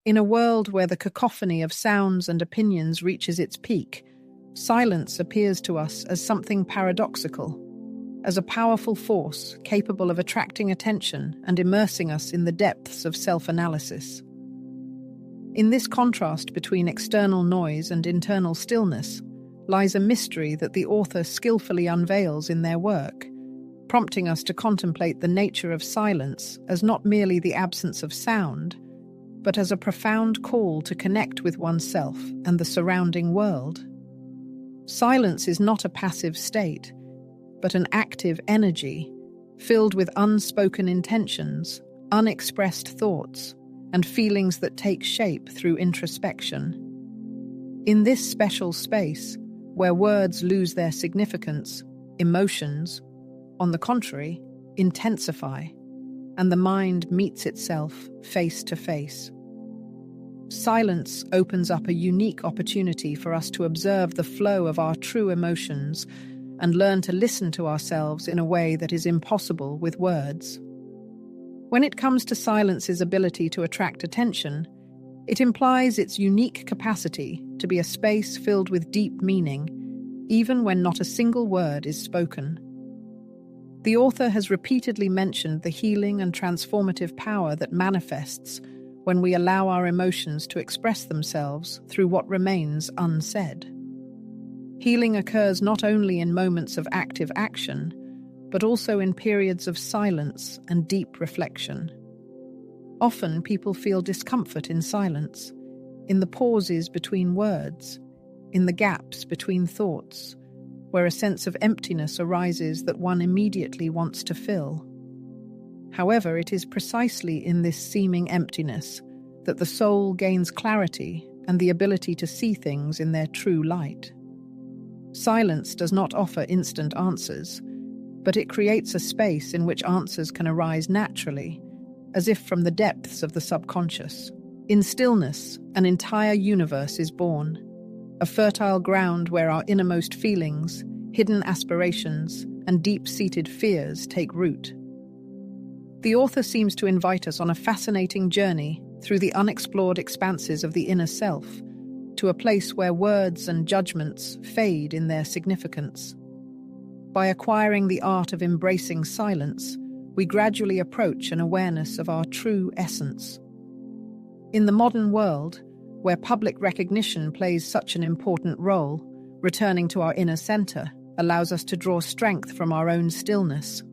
In a world where the cacophony of sounds and opinions reaches its peak, silence appears to us as something paradoxical, as a powerful force capable of attracting attention and immersing us in the depths of self-analysis. In this contrast between external noise and internal stillness lies a mystery that the author skillfully unveils in their work, prompting us to contemplate the nature of silence as not merely the absence of sound, but as a profound call to connect with oneself and the surrounding world. Silence is not a passive state, but an active energy, filled with unspoken intentions, unexpressed thoughts, and feelings that take shape through introspection. In this special space, where words lose their significance, emotions, on the contrary, intensify, and the mind meets itself face to face. Silence opens up a unique opportunity for us to observe the flow of our true emotions and learn to listen to ourselves in a way that is impossible with words. When it comes to silence's ability to attract attention, it implies its unique capacity to be a space filled with deep meaning, even when not a single word is spoken. The author has repeatedly mentioned the healing and transformative power that manifests when we allow our emotions to express themselves through what remains unsaid. Healing occurs not only in moments of active action, but also in periods of silence and deep reflection. Often people feel discomfort in silence, in the pauses between words, in the gaps between thoughts, where a sense of emptiness arises that one immediately wants to fill. However, it is precisely in this seeming emptiness that the soul gains clarity and the ability to see things in their true light. Silence does not offer instant answers, but it creates a space in which answers can arise naturally, as if from the depths of the subconscious. In stillness, an entire universe is born, a fertile ground where our innermost feelings, hidden aspirations, and deep-seated fears take root. The author seems to invite us on a fascinating journey through the unexplored expanses of the inner self, to a place where words and judgments fade in their significance. By acquiring the art of embracing silence, we gradually approach an awareness of our true essence. In the modern world, where public recognition plays such an important role, returning to our inner center allows us to draw strength from our own stillness.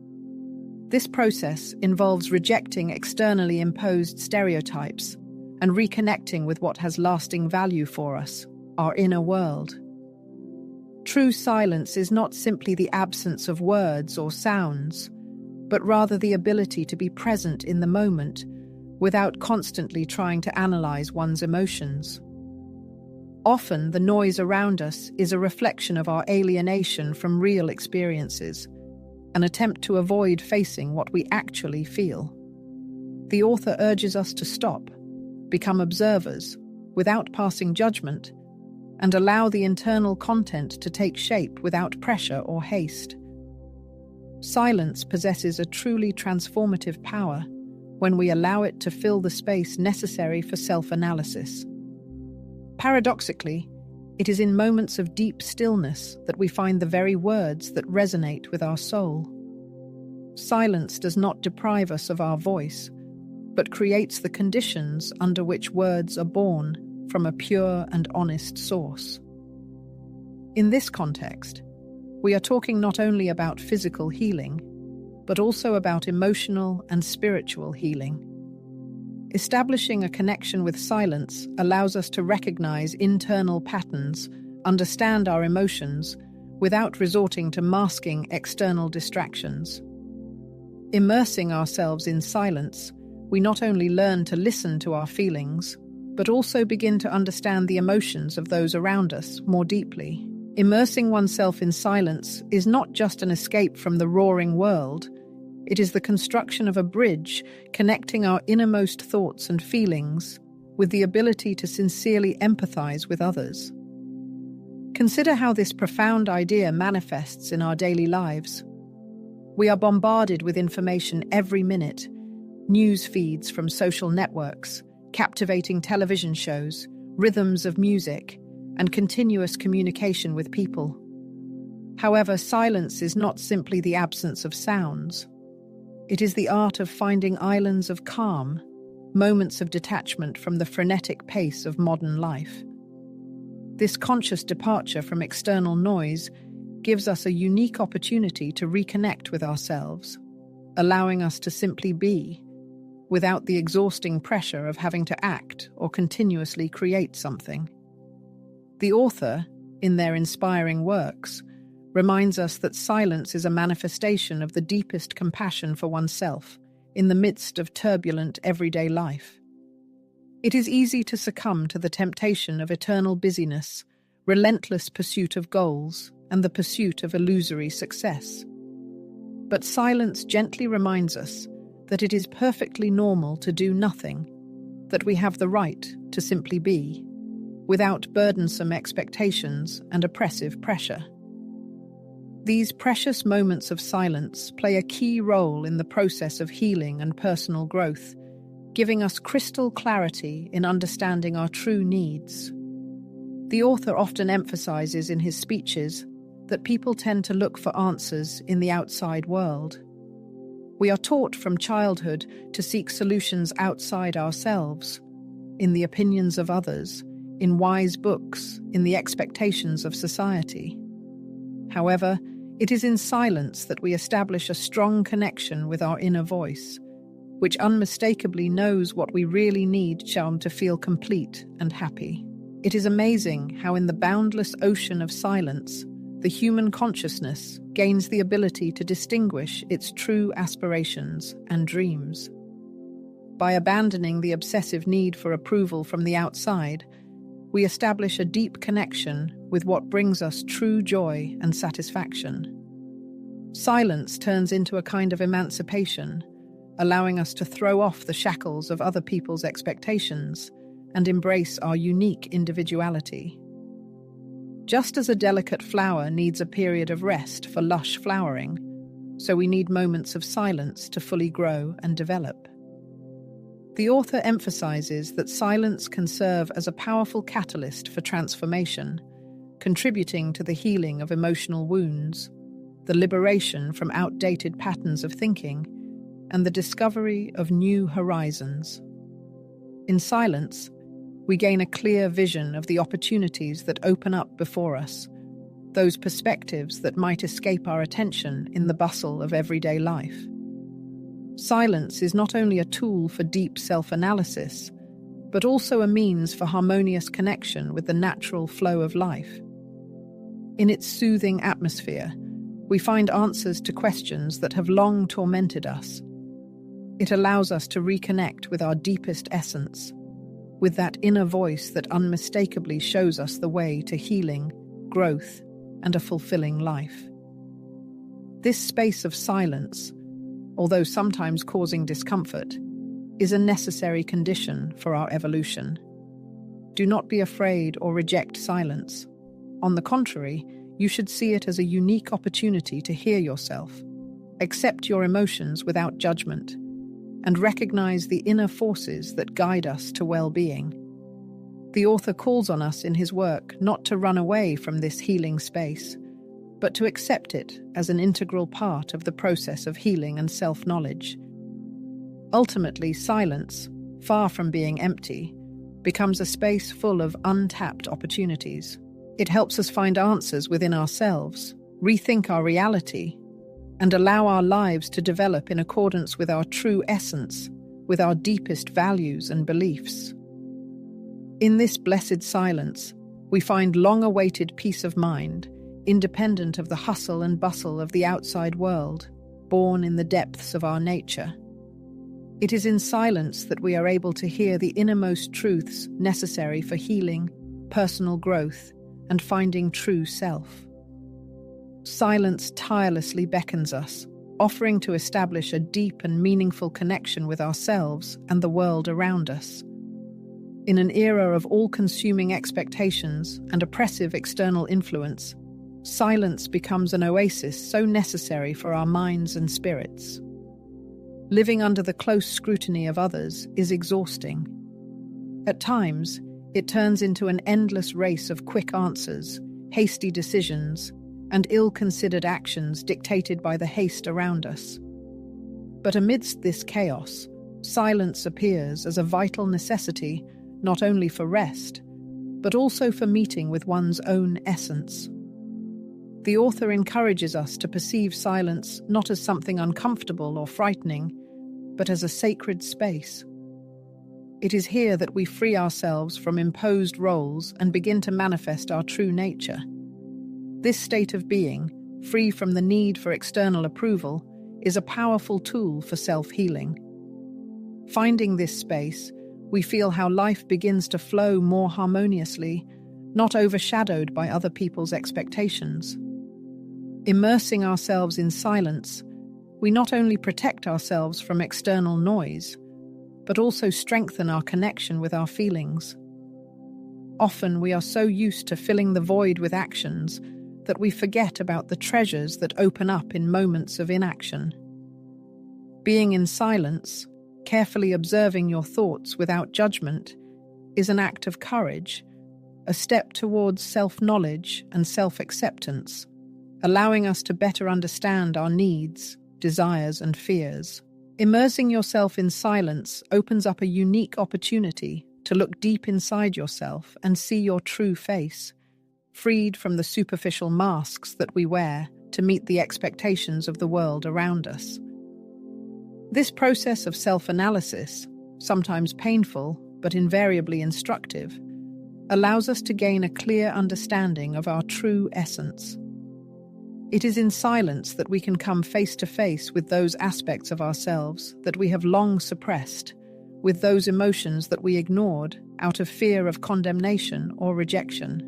This process involves rejecting externally imposed stereotypes and reconnecting with what has lasting value for us, our inner world. True silence is not simply the absence of words or sounds, but rather the ability to be present in the moment without constantly trying to analyze one's emotions. Often, the noise around us is a reflection of our alienation from real experiences, an attempt to avoid facing what we actually feel. The author urges us to stop, become observers, without passing judgment, and allow the internal content to take shape without pressure or haste. Silence possesses a truly transformative power when we allow it to fill the space necessary for self-analysis. Paradoxically, it is in moments of deep stillness that we find the very words that resonate with our soul. Silence does not deprive us of our voice, but creates the conditions under which words are born from a pure and honest source. In this context, we are talking not only about physical healing, but also about emotional and spiritual healing. Establishing a connection with silence allows us to recognize internal patterns, understand our emotions, without resorting to masking external distractions. Immersing ourselves in silence, we not only learn to listen to our feelings, but also begin to understand the emotions of those around us more deeply. Immersing oneself in silence is not just an escape from the roaring world, it is the construction of a bridge connecting our innermost thoughts and feelings with the ability to sincerely empathize with others. Consider how this profound idea manifests in our daily lives. We are bombarded with information every minute, news feeds from social networks, captivating television shows, rhythms of music, and continuous communication with people. However, silence is not simply the absence of sounds. It is the art of finding islands of calm, moments of detachment from the frenetic pace of modern life. This conscious departure from external noise gives us a unique opportunity to reconnect with ourselves, allowing us to simply be, without the exhausting pressure of having to act or continuously create something. The author, in their inspiring works, reminds us that silence is a manifestation of the deepest compassion for oneself in the midst of turbulent everyday life. It is easy to succumb to the temptation of eternal busyness, relentless pursuit of goals, and the pursuit of illusory success. But silence gently reminds us that it is perfectly normal to do nothing, that we have the right to simply be, without burdensome expectations and oppressive pressure. These precious moments of silence play a key role in the process of healing and personal growth, giving us crystal clarity in understanding our true needs. The author often emphasizes in his speeches that people tend to look for answers in the outside world. We are taught from childhood to seek solutions outside ourselves, in the opinions of others, in wise books, in the expectations of society. However, it is in silence that we establish a strong connection with our inner voice, which unmistakably knows what we really need to feel complete and happy. It is amazing how in the boundless ocean of silence, the human consciousness gains the ability to distinguish its true aspirations and dreams. By abandoning the obsessive need for approval from the outside, we establish a deep connection with what brings us true joy and satisfaction. Silence turns into a kind of emancipation, allowing us to throw off the shackles of other people's expectations and embrace our unique individuality. Just as a delicate flower needs a period of rest for lush flowering, so we need moments of silence to fully grow and develop. The author emphasizes that silence can serve as a powerful catalyst for transformation, contributing to the healing of emotional wounds, the liberation from outdated patterns of thinking, and the discovery of new horizons. In silence, we gain a clear vision of the opportunities that open up before us, those perspectives that might escape our attention in the bustle of everyday life. Silence is not only a tool for deep self-analysis, but also a means for harmonious connection with the natural flow of life. In its soothing atmosphere, we find answers to questions that have long tormented us. It allows us to reconnect with our deepest essence, with that inner voice that unmistakably shows us the way to healing, growth, and a fulfilling life. This space of silence, although sometimes causing discomfort, is a necessary condition for our evolution. Do not be afraid or reject silence. On the contrary, you should see it as a unique opportunity to hear yourself, accept your emotions without judgment, and recognize the inner forces that guide us to well-being. The author calls on us in his work not to run away from this healing space, but to accept it as an integral part of the process of healing and self-knowledge. Ultimately, silence, far from being empty, becomes a space full of untapped opportunities. It helps us find answers within ourselves, rethink our reality, and allow our lives to develop in accordance with our true essence, with our deepest values and beliefs. In this blessed silence, we find long-awaited peace of mind, independent of the hustle and bustle of the outside world, born in the depths of our nature. It is in silence that we are able to hear the innermost truths necessary for healing, personal growth, and finding true self. Silence tirelessly beckons us, offering to establish a deep and meaningful connection with ourselves and the world around us. In an era of all-consuming expectations and oppressive external influence, silence becomes an oasis so necessary for our minds and spirits. Living under the close scrutiny of others is exhausting. At times, it turns into an endless race of quick answers, hasty decisions, and ill-considered actions dictated by the haste around us. But amidst this chaos, silence appears as a vital necessity not only for rest, but also for meeting with one's own essence. The author encourages us to perceive silence not as something uncomfortable or frightening, but as a sacred space. It is here that we free ourselves from imposed roles and begin to manifest our true nature. This state of being, free from the need for external approval, is a powerful tool for self-healing. Finding this space, we feel how life begins to flow more harmoniously, not overshadowed by other people's expectations. Immersing ourselves in silence, we not only protect ourselves from external noise, but also strengthen our connection with our feelings. Often we are so used to filling the void with actions that we forget about the treasures that open up in moments of inaction. Being in silence, carefully observing your thoughts without judgment, is an act of courage, a step towards self-knowledge and self-acceptance, allowing us to better understand our needs, desires, and fears. Immersing yourself in silence opens up a unique opportunity to look deep inside yourself and see your true face, freed from the superficial masks that we wear to meet the expectations of the world around us. This process of self-analysis, sometimes painful but invariably instructive, allows us to gain a clear understanding of our true essence. It is in silence that we can come face to face with those aspects of ourselves that we have long suppressed, with those emotions that we ignored out of fear of condemnation or rejection.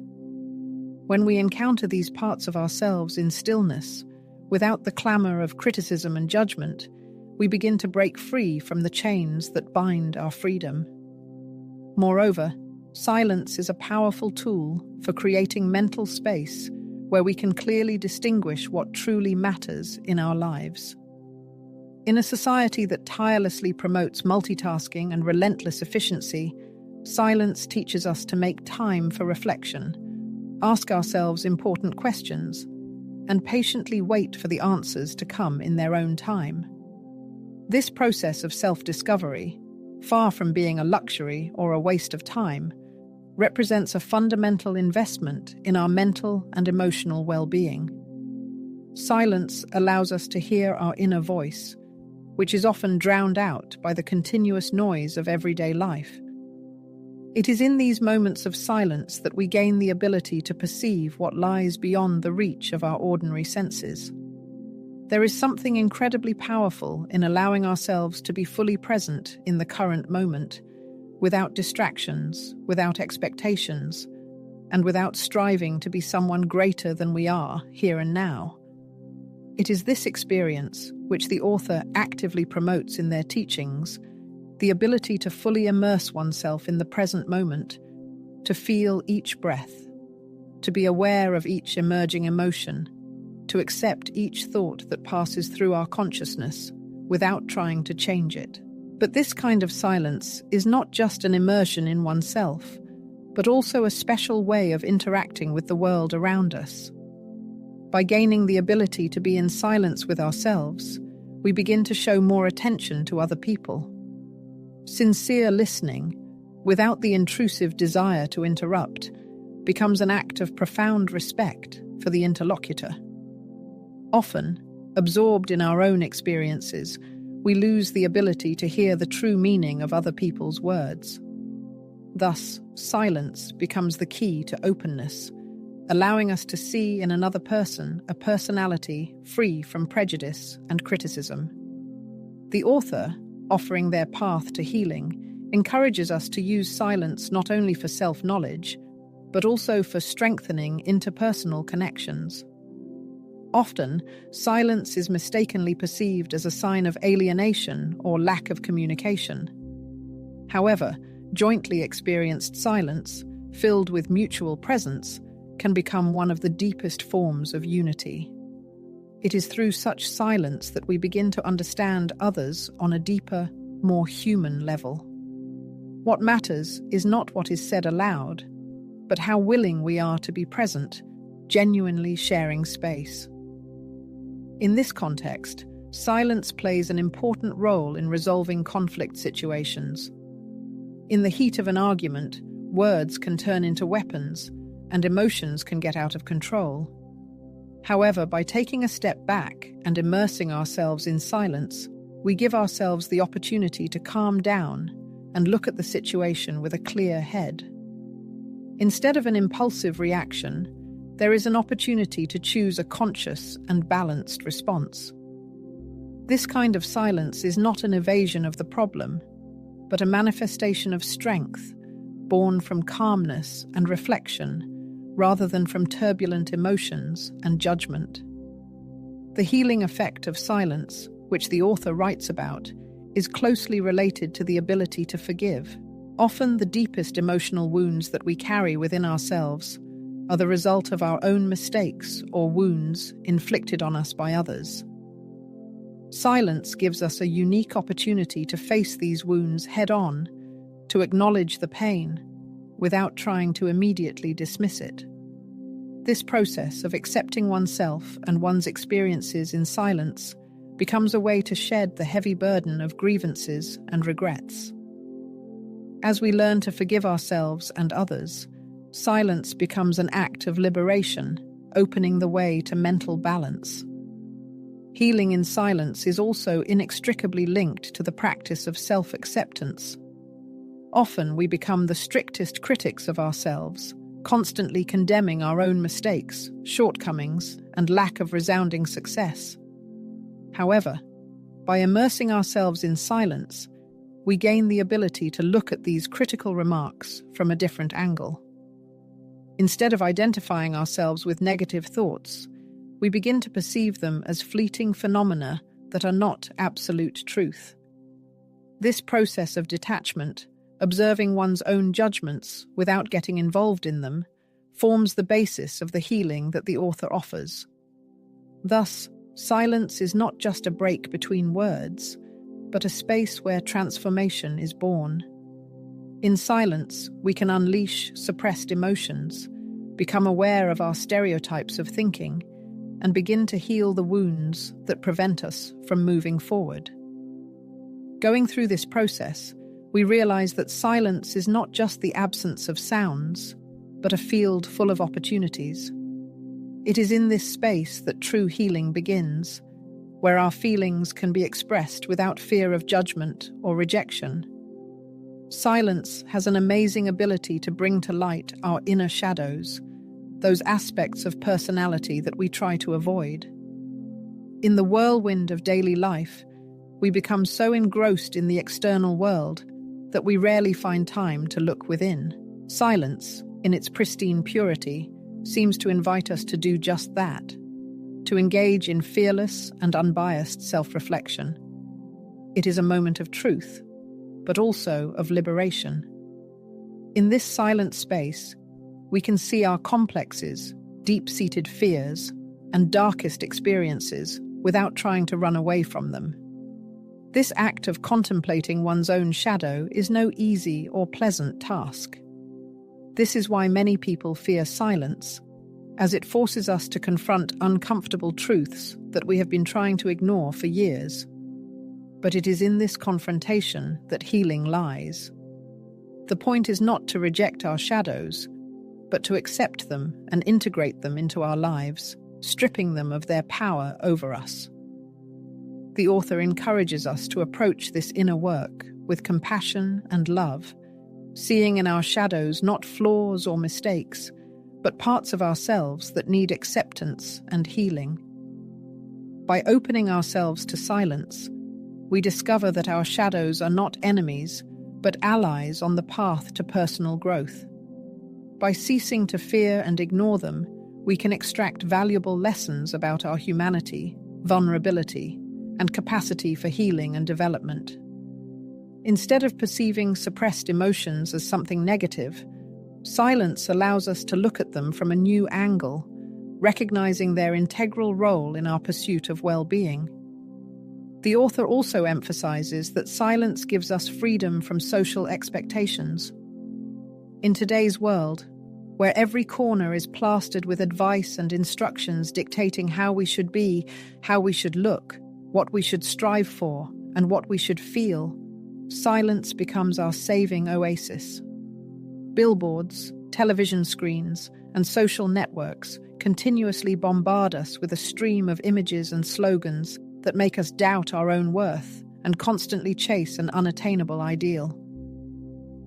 When we encounter these parts of ourselves in stillness, without the clamor of criticism and judgment, we begin to break free from the chains that bind our freedom. Moreover, silence is a powerful tool for creating mental space where we can clearly distinguish what truly matters in our lives. In a society that tirelessly promotes multitasking and relentless efficiency, silence teaches us to make time for reflection, ask ourselves important questions, and patiently wait for the answers to come in their own time. This process of self-discovery, far from being a luxury or a waste of time, represents a fundamental investment in our mental and emotional well-being. Silence allows us to hear our inner voice, which is often drowned out by the continuous noise of everyday life. It is in these moments of silence that we gain the ability to perceive what lies beyond the reach of our ordinary senses. There is something incredibly powerful in allowing ourselves to be fully present in the current moment, without distractions, without expectations, and without striving to be someone greater than we are here and now. It is this experience, which the author actively promotes in their teachings, the ability to fully immerse oneself in the present moment, to feel each breath, to be aware of each emerging emotion, to accept each thought that passes through our consciousness without trying to change it. But this kind of silence is not just an immersion in oneself, but also a special way of interacting with the world around us. By gaining the ability to be in silence with ourselves, we begin to show more attention to other people. Sincere listening, without the intrusive desire to interrupt, becomes an act of profound respect for the interlocutor. Often, absorbed in our own experiences, we lose the ability to hear the true meaning of other people's words. Thus, silence becomes the key to openness, allowing us to see in another person a personality free from prejudice and criticism. The author, offering their path to healing, encourages us to use silence not only for self-knowledge, but also for strengthening interpersonal connections. Often, silence is mistakenly perceived as a sign of alienation or lack of communication. However, jointly experienced silence, filled with mutual presence, can become one of the deepest forms of unity. It is through such silence that we begin to understand others on a deeper, more human level. What matters is not what is said aloud, but how willing we are to be present, genuinely sharing space. In this context, silence plays an important role in resolving conflict situations. In the heat of an argument, words can turn into weapons, and emotions can get out of control. However, by taking a step back and immersing ourselves in silence, we give ourselves the opportunity to calm down and look at the situation with a clear head. Instead of an impulsive reaction, there is an opportunity to choose a conscious and balanced response. This kind of silence is not an evasion of the problem, but a manifestation of strength, born from calmness and reflection, rather than from turbulent emotions and judgment. The healing effect of silence, which the author writes about, is closely related to the ability to forgive. Often the deepest emotional wounds that we carry within ourselves are the result of our own mistakes or wounds inflicted on us by others. Silence gives us a unique opportunity to face these wounds head-on, to acknowledge the pain, without trying to immediately dismiss it. This process of accepting oneself and one's experiences in silence becomes a way to shed the heavy burden of grievances and regrets. As we learn to forgive ourselves and others, silence becomes an act of liberation, opening the way to mental balance. Healing in silence is also inextricably linked to the practice of self-acceptance. Often we become the strictest critics of ourselves, constantly condemning our own mistakes, shortcomings, and lack of resounding success. However, by immersing ourselves in silence, we gain the ability to look at these critical remarks from a different angle. Instead of identifying ourselves with negative thoughts, we begin to perceive them as fleeting phenomena that are not absolute truth. This process of detachment, observing one's own judgments without getting involved in them, forms the basis of the healing that the author offers. Thus, silence is not just a break between words, but a space where transformation is born. In silence, we can unleash suppressed emotions, become aware of our stereotypes of thinking, and begin to heal the wounds that prevent us from moving forward. Going through this process, we realize that silence is not just the absence of sounds, but a field full of opportunities. It is in this space that true healing begins, where our feelings can be expressed without fear of judgment or rejection. Silence has an amazing ability to bring to light our inner shadows, those aspects of personality that we try to avoid. In the whirlwind of daily life, we become so engrossed in the external world that we rarely find time to look within. Silence, in its pristine purity, seems to invite us to do just that, to engage in fearless and unbiased self-reflection. It is a moment of truth, but also of liberation. In this silent space, we can see our complexes, deep-seated fears, and darkest experiences without trying to run away from them. This act of contemplating one's own shadow is no easy or pleasant task. This is why many people fear silence, as it forces us to confront uncomfortable truths that we have been trying to ignore for years. But it is in this confrontation that healing lies. The point is not to reject our shadows, but to accept them and integrate them into our lives, stripping them of their power over us. The author encourages us to approach this inner work with compassion and love, seeing in our shadows not flaws or mistakes, but parts of ourselves that need acceptance and healing. By opening ourselves to silence, we discover that our shadows are not enemies, but allies on the path to personal growth. By ceasing to fear and ignore them, we can extract valuable lessons about our humanity, vulnerability, and capacity for healing and development. Instead of perceiving suppressed emotions as something negative, silence allows us to look at them from a new angle, recognizing their integral role in our pursuit of well-being. The author also emphasizes that silence gives us freedom from social expectations. In today's world, where every corner is plastered with advice and instructions dictating how we should be, how we should look, what we should strive for, and what we should feel, silence becomes our saving oasis. Billboards, television screens, and social networks continuously bombard us with a stream of images and slogans that make us doubt our own worth and constantly chase an unattainable ideal.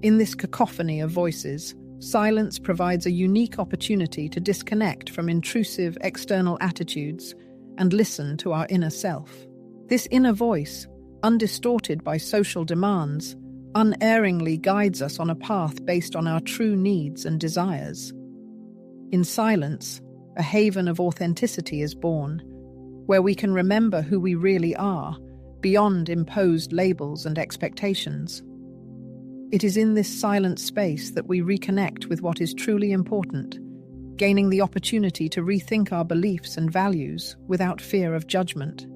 In this cacophony of voices, silence provides a unique opportunity to disconnect from intrusive external attitudes and listen to our inner self. This inner voice, undistorted by social demands, unerringly guides us on a path based on our true needs and desires. In silence, a haven of authenticity is born, where we can remember who we really are, beyond imposed labels and expectations. It is in this silent space that we reconnect with what is truly important, gaining the opportunity to rethink our beliefs and values without fear of judgment.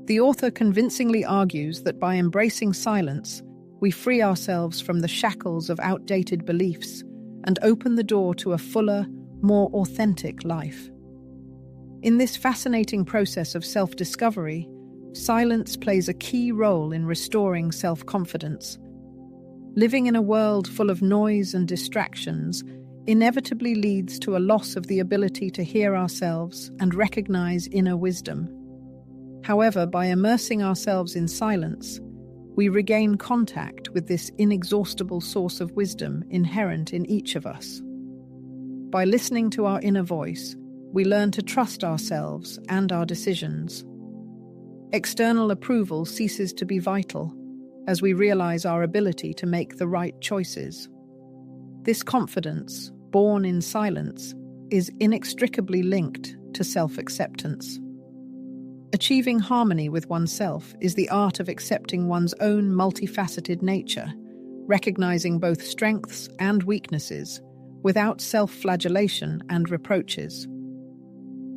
The author convincingly argues that by embracing silence, we free ourselves from the shackles of outdated beliefs and open the door to a fuller, more authentic life. In this fascinating process of self-discovery, silence plays a key role in restoring self-confidence. Living in a world full of noise and distractions inevitably leads to a loss of the ability to hear ourselves and recognize inner wisdom. However, by immersing ourselves in silence, we regain contact with this inexhaustible source of wisdom inherent in each of us. By listening to our inner voice, we learn to trust ourselves and our decisions. External approval ceases to be vital as we realize our ability to make the right choices. This confidence, born in silence, is inextricably linked to self-acceptance. Achieving harmony with oneself is the art of accepting one's own multifaceted nature, recognizing both strengths and weaknesses, without self-flagellation and reproaches.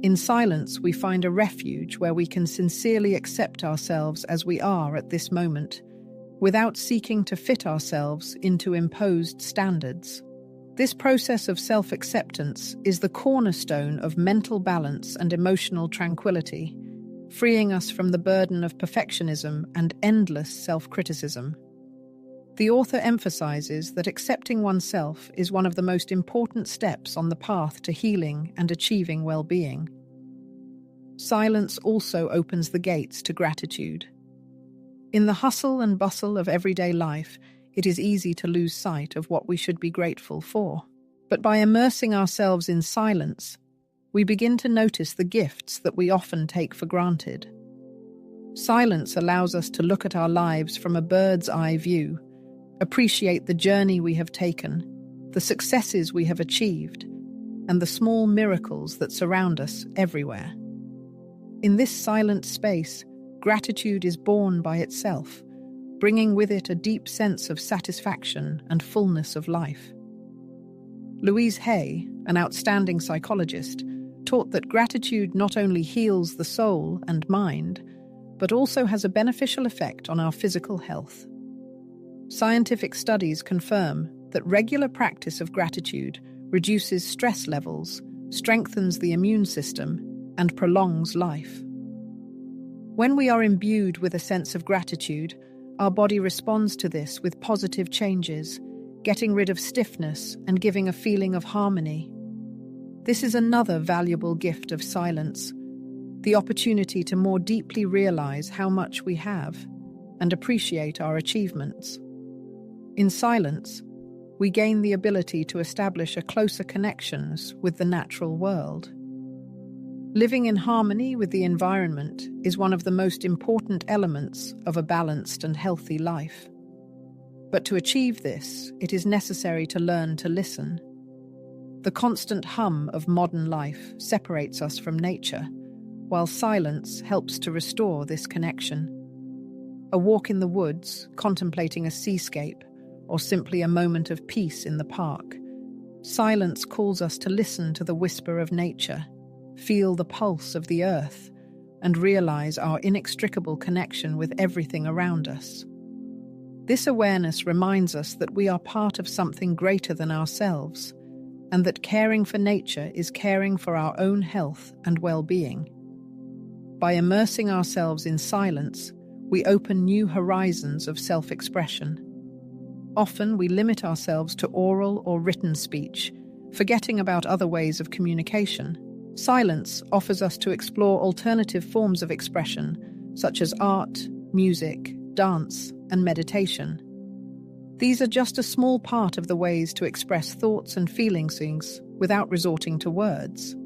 In silence, we find a refuge where we can sincerely accept ourselves as we are at this moment, without seeking to fit ourselves into imposed standards. This process of self-acceptance is the cornerstone of mental balance and emotional tranquility, freeing us from the burden of perfectionism and endless self-criticism. The author emphasizes that accepting oneself is one of the most important steps on the path to healing and achieving well-being. Silence also opens the gates to gratitude. In the hustle and bustle of everyday life, it is easy to lose sight of what we should be grateful for. But by immersing ourselves in silence, we begin to notice the gifts that we often take for granted. Silence allows us to look at our lives from a bird's-eye view, appreciate the journey we have taken, the successes we have achieved, and the small miracles that surround us everywhere. In this silent space, gratitude is born by itself, bringing with it a deep sense of satisfaction and fullness of life. Louise Hay, an outstanding psychologist, taught that gratitude not only heals the soul and mind, but also has a beneficial effect on our physical health. Scientific studies confirm that regular practice of gratitude reduces stress levels, strengthens the immune system, and prolongs life. When we are imbued with a sense of gratitude, our body responds to this with positive changes, getting rid of stiffness and giving a feeling of harmony. This is another valuable gift of silence, the opportunity to more deeply realize how much we have and appreciate our achievements. In silence, we gain the ability to establish a closer connections with the natural world. Living in harmony with the environment is one of the most important elements of a balanced and healthy life. But to achieve this, it is necessary to learn to listen. The constant hum of modern life separates us from nature, while silence helps to restore this connection. A walk in the woods, contemplating a seascape, or simply a moment of peace in the park, silence calls us to listen to the whisper of nature, feel the pulse of the earth, and realize our inextricable connection with everything around us. This awareness reminds us that we are part of something greater than ourselves, and that caring for nature is caring for our own health and well-being. By immersing ourselves in silence, we open new horizons of self-expression. Often we limit ourselves to oral or written speech, forgetting about other ways of communication. Silence offers us to explore alternative forms of expression, such as art, music, dance, and meditation. These are just a small part of the ways to express thoughts and feelings without resorting to words.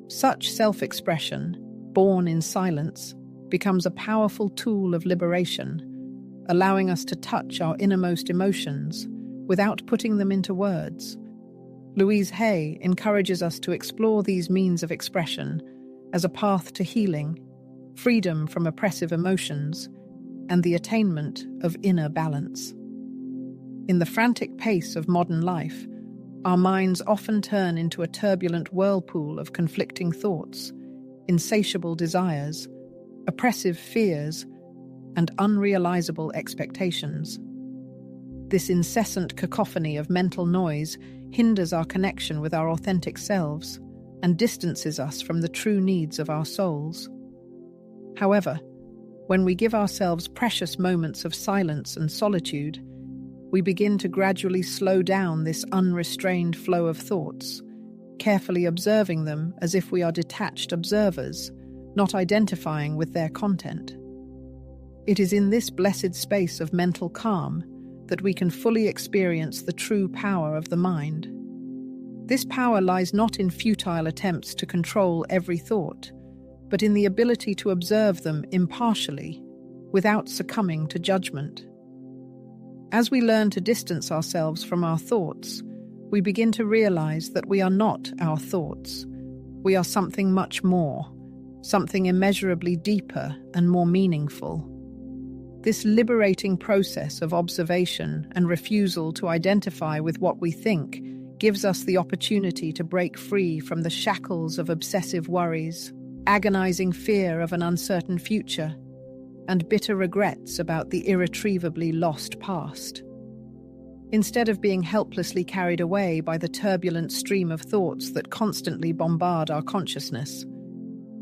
Such self-expression, born in silence, becomes a powerful tool of liberation, allowing us to touch our innermost emotions without putting them into words. Louise Hay encourages us to explore these means of expression as a path to healing, freedom from oppressive emotions, and the attainment of inner balance. In the frantic pace of modern life, our minds often turn into a turbulent whirlpool of conflicting thoughts, insatiable desires, oppressive fears, and unrealizable expectations. This incessant cacophony of mental noise hinders our connection with our authentic selves and distances us from the true needs of our souls. However, when we give ourselves precious moments of silence and solitude, we begin to gradually slow down this unrestrained flow of thoughts, carefully observing them as if we are detached observers, not identifying with their content. It is in this blessed space of mental calm that we can fully experience the true power of the mind. This power lies not in futile attempts to control every thought, but in the ability to observe them impartially, without succumbing to judgment. As we learn to distance ourselves from our thoughts, we begin to realize that we are not our thoughts. We are something much more, something immeasurably deeper and more meaningful. This liberating process of observation and refusal to identify with what we think gives us the opportunity to break free from the shackles of obsessive worries, agonizing fear of an uncertain future, and bitter regrets about the irretrievably lost past. Instead of being helplessly carried away by the turbulent stream of thoughts that constantly bombard our consciousness,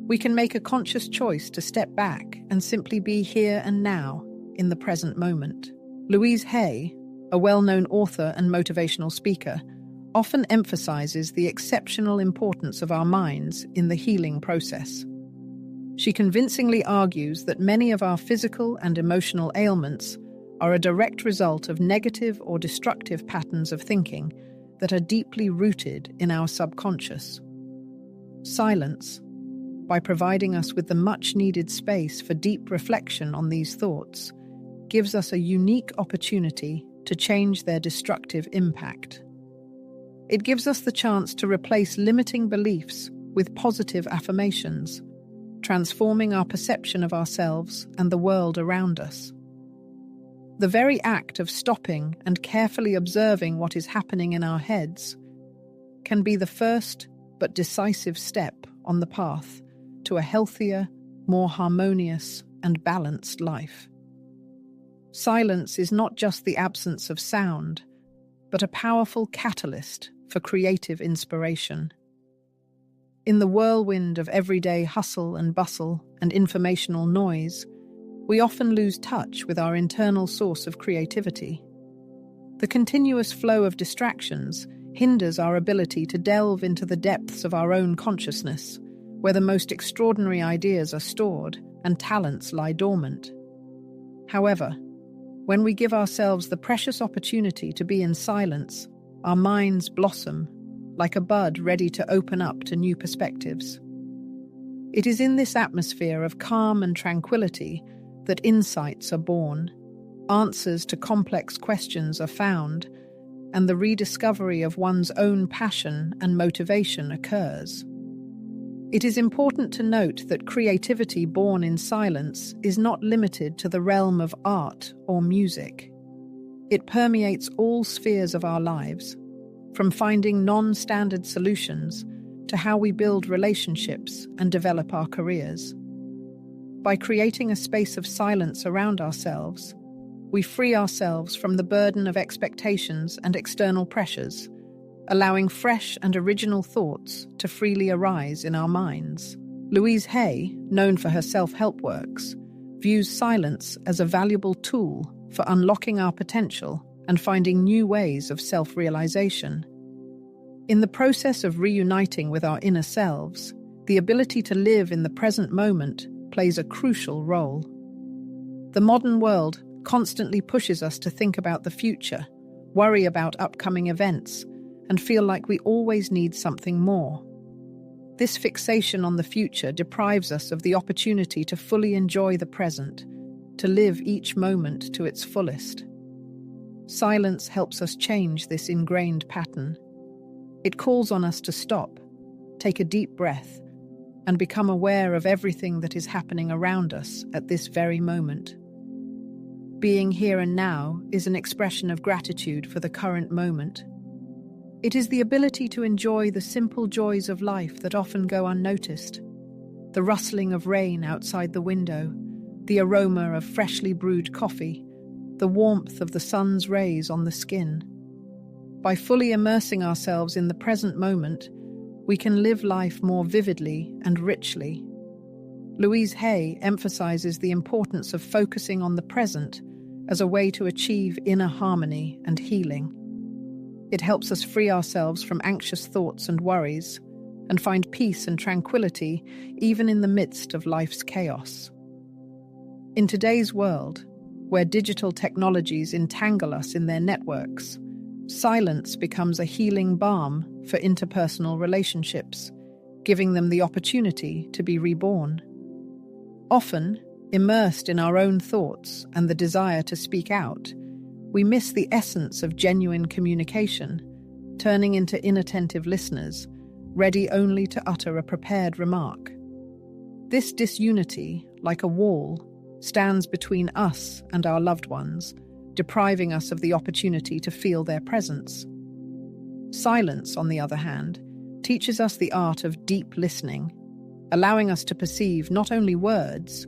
we can make a conscious choice to step back and simply be here and now, in the present moment. Louise Hay, a well-known author and motivational speaker, often emphasizes the exceptional importance of our minds in the healing process. She convincingly argues that many of our physical and emotional ailments are a direct result of negative or destructive patterns of thinking that are deeply rooted in our subconscious. Silence, by providing us with the much-needed space for deep reflection on these thoughts, gives us a unique opportunity to change their destructive impact. It gives us the chance to replace limiting beliefs with positive affirmations, transforming our perception of ourselves and the world around us. The very act of stopping and carefully observing what is happening in our heads can be the first but decisive step on the path to a healthier, more harmonious, and balanced life. Silence is not just the absence of sound, but a powerful catalyst for creative inspiration. In the whirlwind of everyday hustle and bustle and informational noise, we often lose touch with our internal source of creativity. The continuous flow of distractions hinders our ability to delve into the depths of our own consciousness, where the most extraordinary ideas are stored and talents lie dormant. However, when we give ourselves the precious opportunity to be in silence, our minds blossom, like a bud ready to open up to new perspectives. It is in this atmosphere of calm and tranquility that insights are born, answers to complex questions are found, and the rediscovery of one's own passion and motivation occurs. It is important to note that creativity born in silence is not limited to the realm of art or music. It permeates all spheres of our lives, from finding non-standard solutions to how we build relationships and develop our careers. By creating a space of silence around ourselves, we free ourselves from the burden of expectations and external pressures, allowing fresh and original thoughts to freely arise in our minds. Louise Hay, known for her self-help works, views silence as a valuable tool for unlocking our potential and finding new ways of self-realization. In the process of reuniting with our inner selves, the ability to live in the present moment plays a crucial role. The modern world constantly pushes us to think about the future, worry about upcoming events, and feel like we always need something more. This fixation on the future deprives us of the opportunity to fully enjoy the present, to live each moment to its fullest. Silence helps us change this ingrained pattern. It calls on us to stop, take a deep breath, and become aware of everything that is happening around us at this very moment. Being here and now is an expression of gratitude for the current moment. It is the ability to enjoy the simple joys of life that often go unnoticed. The rustling of rain outside the window, the aroma of freshly brewed coffee, the warmth of the sun's rays on the skin. By fully immersing ourselves in the present moment, we can live life more vividly and richly. Louise Hay emphasizes the importance of focusing on the present as a way to achieve inner harmony and healing. It helps us free ourselves from anxious thoughts and worries, and find peace and tranquility even in the midst of life's chaos. In today's world, where digital technologies entangle us in their networks, silence becomes a healing balm for interpersonal relationships, giving them the opportunity to be reborn. Often, immersed in our own thoughts and the desire to speak out, we miss the essence of genuine communication, turning into inattentive listeners, ready only to utter a prepared remark. This disunity, like a wall, stands between us and our loved ones, depriving us of the opportunity to feel their presence. Silence, on the other hand, teaches us the art of deep listening, allowing us to perceive not only words,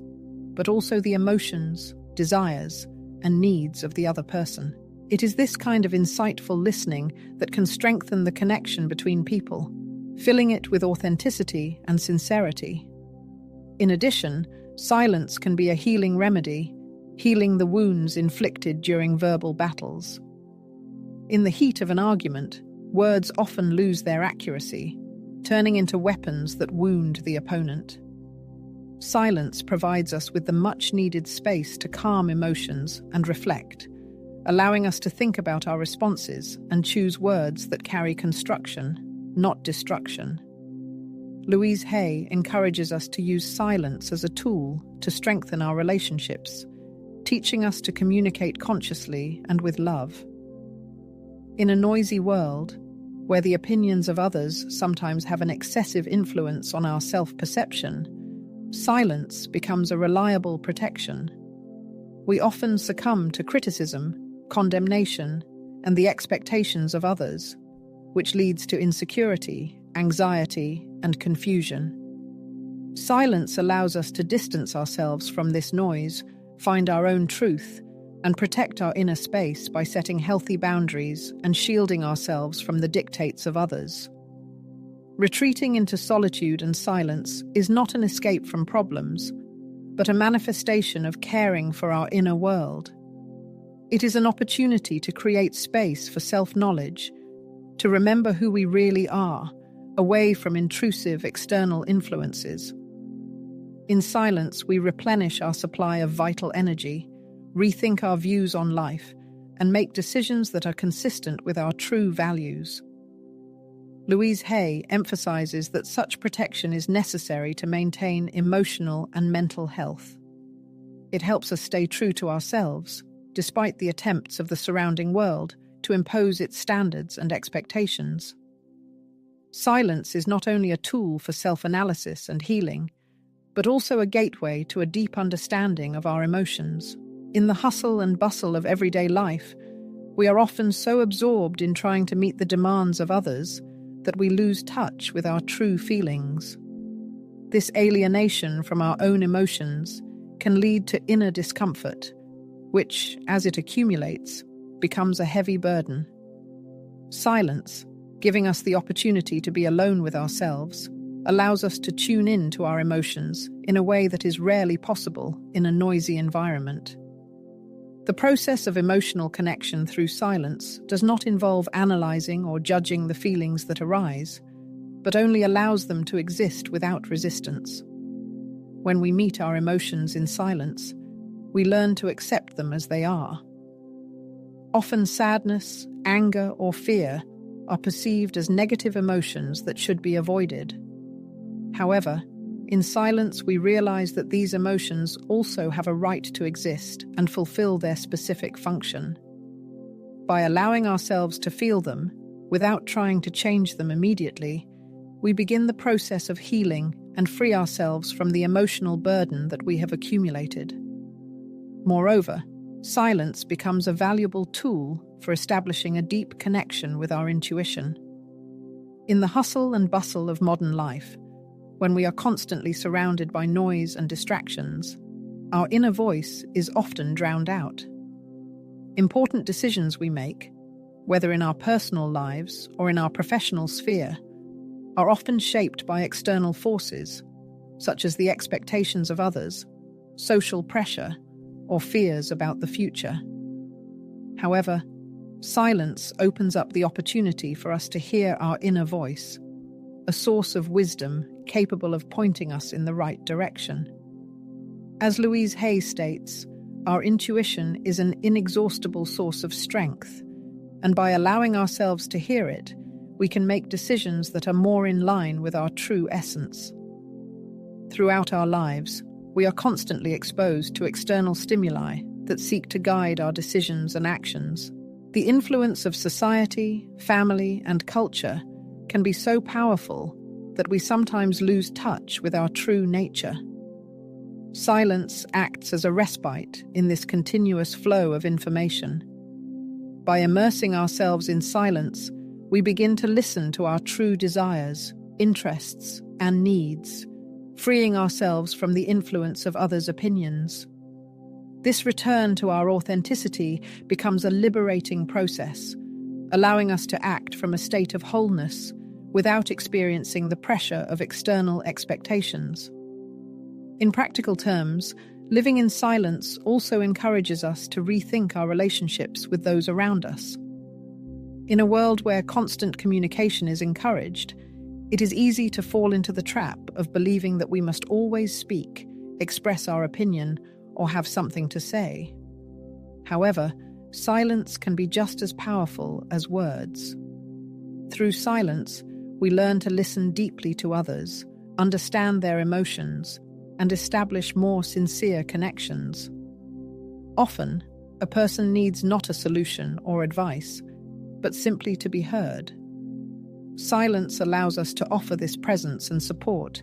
but also the emotions, desires, and needs of the other person. It is this kind of insightful listening that can strengthen the connection between people, filling it with authenticity and sincerity. In addition, silence can be a healing remedy, healing the wounds inflicted during verbal battles. In the heat of an argument, words often lose their accuracy, turning into weapons that wound the opponent. Silence provides us with the much-needed space to calm emotions and reflect, allowing us to think about our responses and choose words that carry construction, not destruction. Louise Hay encourages us to use silence as a tool to strengthen our relationships, teaching us to communicate consciously and with love. In a noisy world, where the opinions of others sometimes have an excessive influence on our self-perception, silence becomes a reliable protection. We often succumb to criticism, condemnation, and the expectations of others, which leads to insecurity, anxiety, and confusion. Silence allows us to distance ourselves from this noise, find our own truth, and protect our inner space by setting healthy boundaries and shielding ourselves from the dictates of others. Retreating into solitude and silence is not an escape from problems, but a manifestation of caring for our inner world. It is an opportunity to create space for self-knowledge, to remember who we really are, away from intrusive external influences. In silence, we replenish our supply of vital energy, rethink our views on life, and make decisions that are consistent with our true values. Louise Hay emphasizes that such protection is necessary to maintain emotional and mental health. It helps us stay true to ourselves, despite the attempts of the surrounding world to impose its standards and expectations. Silence is not only a tool for self-analysis and healing, but also a gateway to a deep understanding of our emotions. In the hustle and bustle of everyday life, we are often so absorbed in trying to meet the demands of others that we lose touch with our true feelings. This alienation from our own emotions can lead to inner discomfort, which, as it accumulates, becomes a heavy burden. Silence, giving us the opportunity to be alone with ourselves, allows us to tune in to our emotions in a way that is rarely possible in a noisy environment. The process of emotional connection through silence does not involve analyzing or judging the feelings that arise, but only allows them to exist without resistance. When we meet our emotions in silence, we learn to accept them as they are. Often sadness, anger, or fear are perceived as negative emotions that should be avoided. However, in silence we realize that these emotions also have a right to exist and fulfill their specific function. By allowing ourselves to feel them, without trying to change them immediately, we begin the process of healing and free ourselves from the emotional burden that we have accumulated. Moreover, silence becomes a valuable tool for establishing a deep connection with our intuition. In the hustle and bustle of modern life, when we are constantly surrounded by noise and distractions, our inner voice is often drowned out. Important decisions we make, whether in our personal lives or in our professional sphere, are often shaped by external forces, such as the expectations of others, social pressure, or fears about the future. However, silence opens up the opportunity for us to hear our inner voice, a source of wisdom capable of pointing us in the right direction. As Louise Hay states, our intuition is an inexhaustible source of strength, and by allowing ourselves to hear it, we can make decisions that are more in line with our true essence. Throughout our lives, we are constantly exposed to external stimuli that seek to guide our decisions and actions. The influence of society, family, and culture can be so powerful that we sometimes lose touch with our true nature. Silence acts as a respite in this continuous flow of information. By immersing ourselves in silence, we begin to listen to our true desires, interests, and needs, freeing ourselves from the influence of others' opinions. This return to our authenticity becomes a liberating process, allowing us to act from a state of wholeness without experiencing the pressure of external expectations. In practical terms, living in silence also encourages us to rethink our relationships with those around us. In a world where constant communication is encouraged, it is easy to fall into the trap of believing that we must always speak, express our opinion, or have something to say. However, silence can be just as powerful as words. Through silence, we learn to listen deeply to others, understand their emotions, and establish more sincere connections. Often, a person needs not a solution or advice, but simply to be heard. Silence allows us to offer this presence and support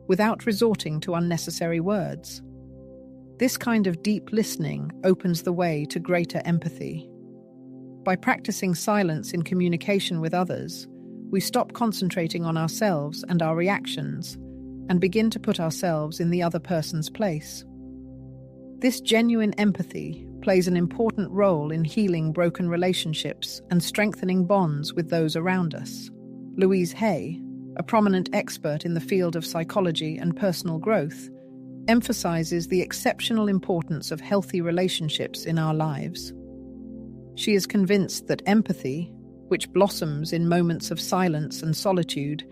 without resorting to unnecessary words. This kind of deep listening opens the way to greater empathy. By practicing silence in communication with others, we stop concentrating on ourselves and our reactions and begin to put ourselves in the other person's place. This genuine empathy plays an important role in healing broken relationships and strengthening bonds with those around us. Louise Hay, a prominent expert in the field of psychology and personal growth, emphasizes the exceptional importance of healthy relationships in our lives. She is convinced that empathy, which blossoms in moments of silence and solitude,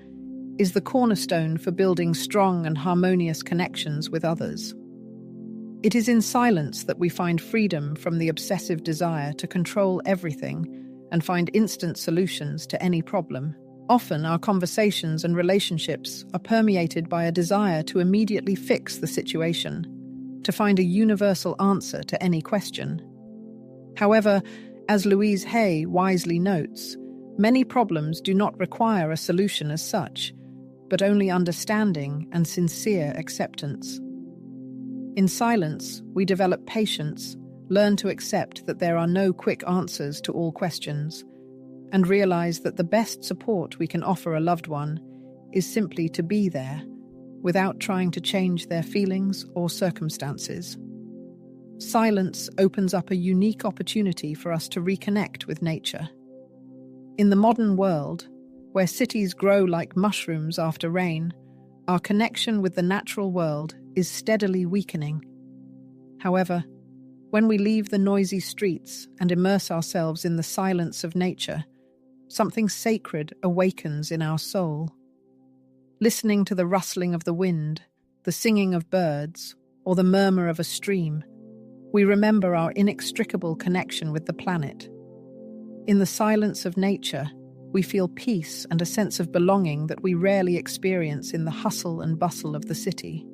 is the cornerstone for building strong and harmonious connections with others. It is in silence that we find freedom from the obsessive desire to control everything and find instant solutions to any problem. Often, our conversations and relationships are permeated by a desire to immediately fix the situation, to find a universal answer to any question. However, as Louise Hay wisely notes, many problems do not require a solution as such, but only understanding and sincere acceptance. In silence, we develop patience, learn to accept that there are no quick answers to all questions, and realize that the best support we can offer a loved one is simply to be there, without trying to change their feelings or circumstances. Silence opens up a unique opportunity for us to reconnect with nature. In the modern world, where cities grow like mushrooms after rain, our connection with the natural world is steadily weakening. However, when we leave the noisy streets and immerse ourselves in the silence of nature, something sacred awakens in our soul. Listening to the rustling of the wind, the singing of birds, or the murmur of a stream, we remember our inextricable connection with the planet. In the silence of nature, we feel peace and a sense of belonging that we rarely experience in the hustle and bustle of the city.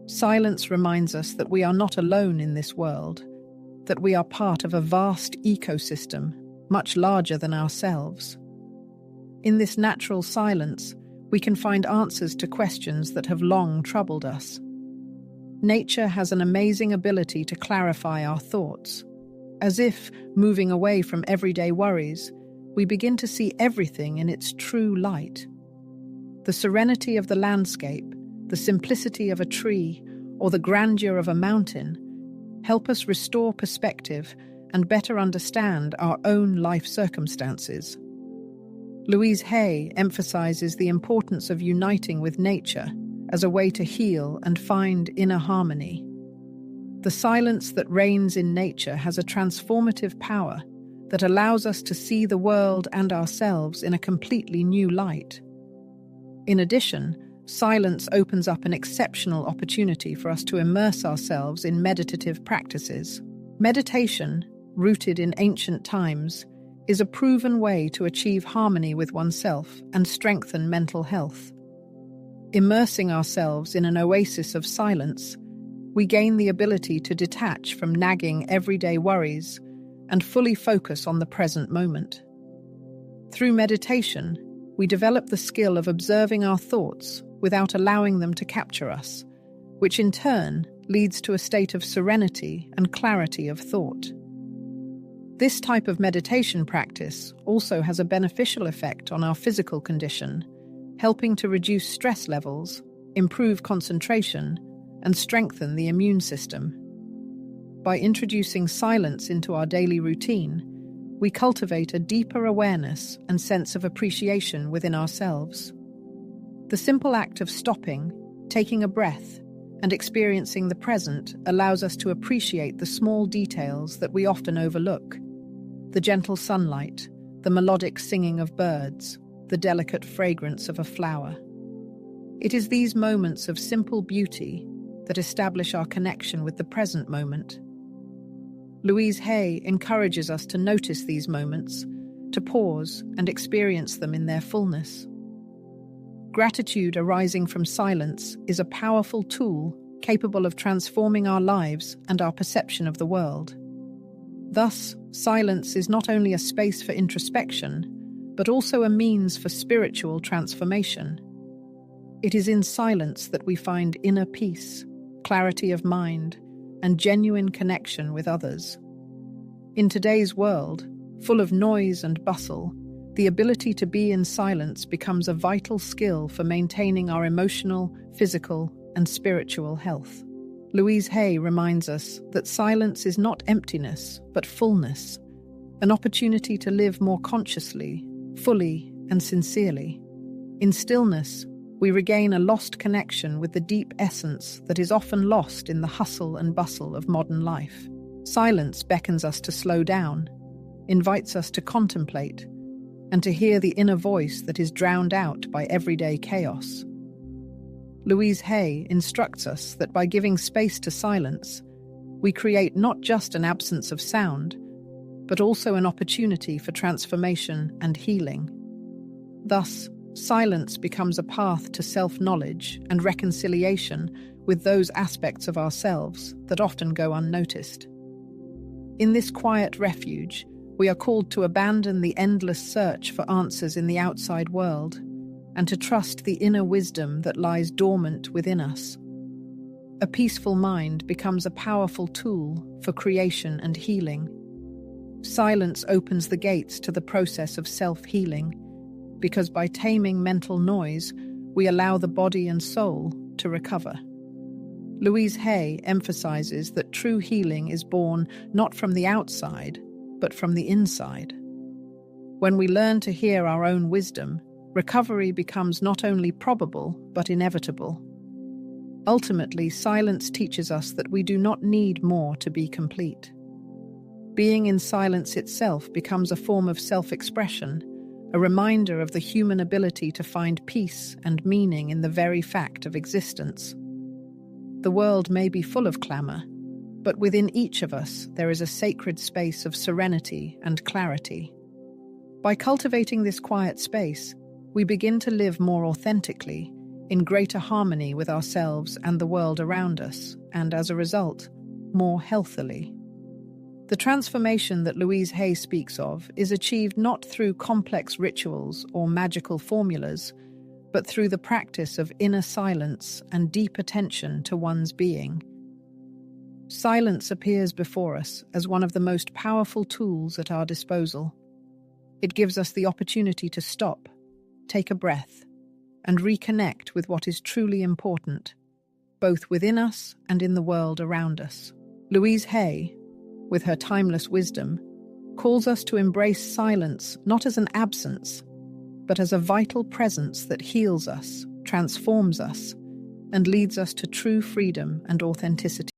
Silence reminds us that we are not alone in this world, that we are part of a vast ecosystem, much larger than ourselves. In this natural silence, we can find answers to questions that have long troubled us. Nature has an amazing ability to clarify our thoughts. As if, moving away from everyday worries, we begin to see everything in its true light. The serenity of the landscape, the simplicity of a tree, or the grandeur of a mountain help us restore perspective and better understand our own life circumstances. Louise Hay emphasizes the importance of uniting with nature as a way to heal and find inner harmony. The silence that reigns in nature has a transformative power that allows us to see the world and ourselves in a completely new light. In addition, silence opens up an exceptional opportunity for us to immerse ourselves in meditative practices. Meditation, rooted in ancient times, is a proven way to achieve harmony with oneself and strengthen mental health. Immersing ourselves in an oasis of silence, we gain the ability to detach from nagging everyday worries and fully focus on the present moment. Through meditation, we develop the skill of observing our thoughts without allowing them to capture us, which in turn leads to a state of serenity and clarity of thought. This type of meditation practice also has a beneficial effect on our physical condition, helping to reduce stress levels, improve concentration, and strengthen the immune system. By introducing silence into our daily routine, we cultivate a deeper awareness and sense of appreciation within ourselves. The simple act of stopping, taking a breath, and experiencing the present allows us to appreciate the small details that we often overlook. The gentle sunlight, the melodic singing of birds, the delicate fragrance of a flower. It is these moments of simple beauty that establish our connection with the present moment. Louise Hay encourages us to notice these moments, to pause and experience them in their fullness. Gratitude arising from silence is a powerful tool capable of transforming our lives and our perception of the world. Thus, silence is not only a space for introspection, but also a means for spiritual transformation. It is in silence that we find inner peace, clarity of mind, and genuine connection with others. In today's world, full of noise and bustle, the ability to be in silence becomes a vital skill for maintaining our emotional, physical, and spiritual health. Louise Hay reminds us that silence is not emptiness, but fullness, an opportunity to live more consciously, fully, and sincerely. In stillness, we regain a lost connection with the deep essence that is often lost in the hustle and bustle of modern life. Silence beckons us to slow down, invites us to contemplate, and to hear the inner voice that is drowned out by everyday chaos. Louise Hay instructs us that by giving space to silence, we create not just an absence of sound, but also an opportunity for transformation and healing. Thus, silence becomes a path to self-knowledge and reconciliation with those aspects of ourselves that often go unnoticed. In this quiet refuge, we are called to abandon the endless search for answers in the outside world and to trust the inner wisdom that lies dormant within us. A peaceful mind becomes a powerful tool for creation and healing. Silence opens the gates to the process of self-healing, because by taming mental noise, we allow the body and soul to recover. Louise Hay emphasizes that true healing is born not from the outside, but from the inside. When we learn to hear our own wisdom, recovery becomes not only probable, but inevitable. Ultimately, silence teaches us that we do not need more to be complete. Being in silence itself becomes a form of self-expression, a reminder of the human ability to find peace and meaning in the very fact of existence. The world may be full of clamor, but within each of us there is a sacred space of serenity and clarity. By cultivating this quiet space, we begin to live more authentically, in greater harmony with ourselves and the world around us, and as a result, more healthily. The transformation that Louise Hay speaks of is achieved not through complex rituals or magical formulas, but through the practice of inner silence and deep attention to one's being. Silence appears before us as one of the most powerful tools at our disposal. It gives us the opportunity to stop, take a breath, and reconnect with what is truly important, both within us and in the world around us. Louise Hay, with her timeless wisdom, calls us to embrace silence not as an absence, but as a vital presence that heals us, transforms us, and leads us to true freedom and authenticity.